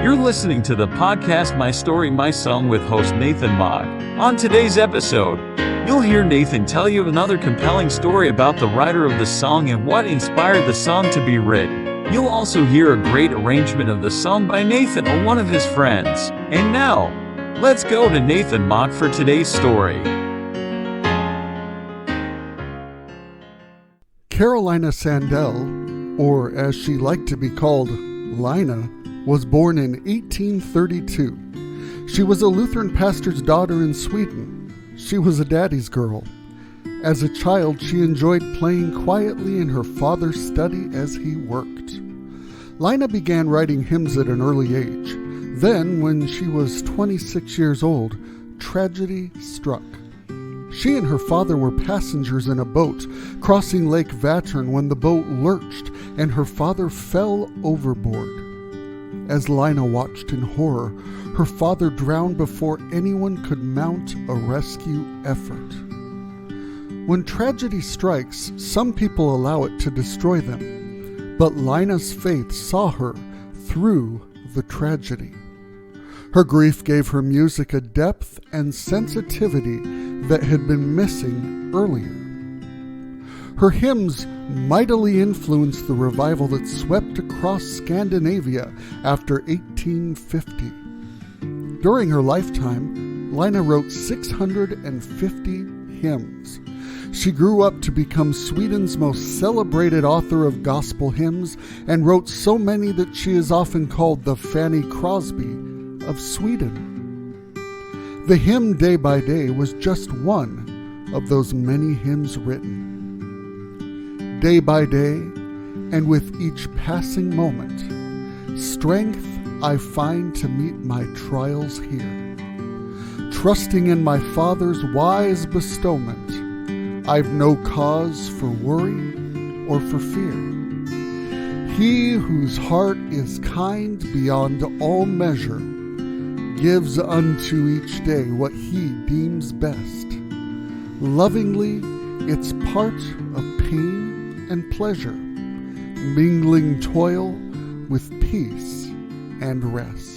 You're listening to the podcast My Story, My Song with host Nathan Maack. On today's episode, you'll hear Nathan tell you another compelling story about the writer of the song and what inspired the song to be written. You'll also hear a great arrangement of the song by Nathan or one of his friends. And now, let's go to Nathan Maack for today's story. Carolina Sandell, or as she liked to be called, Lina, was born in 1832. She was a Lutheran pastor's daughter in Sweden. She was a daddy's girl. As a child, she enjoyed playing quietly in her father's study as he worked. Lina began writing hymns at an early age. Then, when she was 26 years old, tragedy struck. She and her father were passengers in a boat crossing Lake Vatern when the boat lurched and her father fell overboard. As Lina watched in horror, her father drowned before anyone could mount a rescue effort. When tragedy strikes, some people allow it to destroy them, but Lina's faith saw her through the tragedy. Her grief gave her music a depth and sensitivity that had been missing earlier. Her hymns mightily influenced the revival that swept across Scandinavia after 1850. During her lifetime, Lina wrote 650 hymns. She grew up to become Sweden's most celebrated author of gospel hymns and wrote so many that she is often called the Fanny Crosby of Sweden. The hymn Day by Day was just one of those many hymns written. Day by day, and with each passing moment, strength I find to meet my trials here. Trusting in my Father's wise bestowment, I've no cause for worry or for fear. He whose heart is kind beyond all measure gives unto each day what he deems best. Lovingly, it's part of pain and pleasure, mingling toil with peace and rest.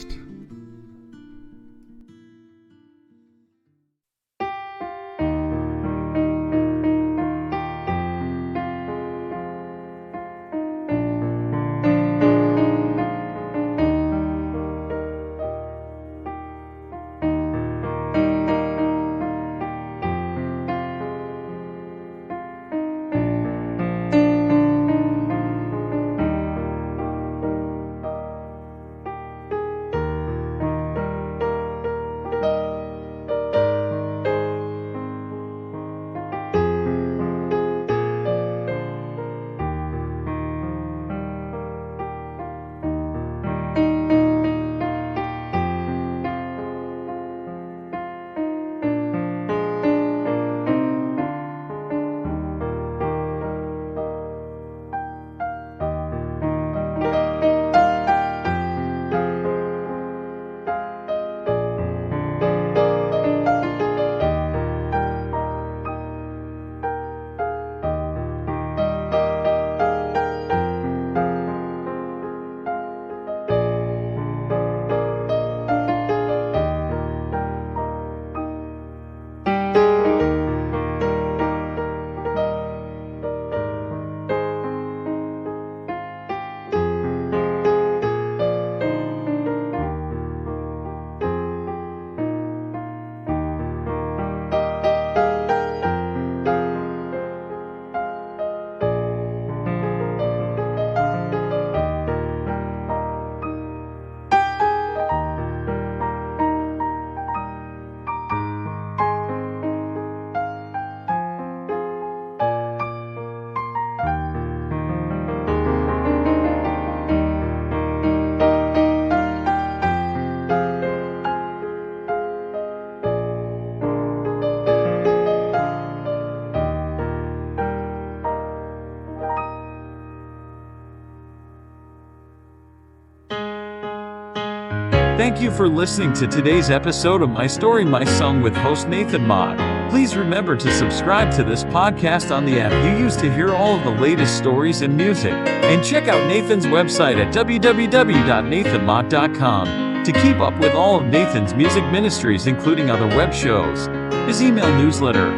Thank you for listening to today's episode of My Story, My Song with host Nathan Maack. Please remember to subscribe to this podcast on the app you use to hear all of the latest stories and music. And check out Nathan's website at www.nathanmaack.com to keep up with all of Nathan's music ministries, including other web shows, his email newsletter,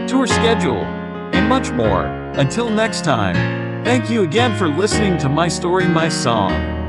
tour schedule, and much more. Until next time, thank you again for listening to My Story, My Song.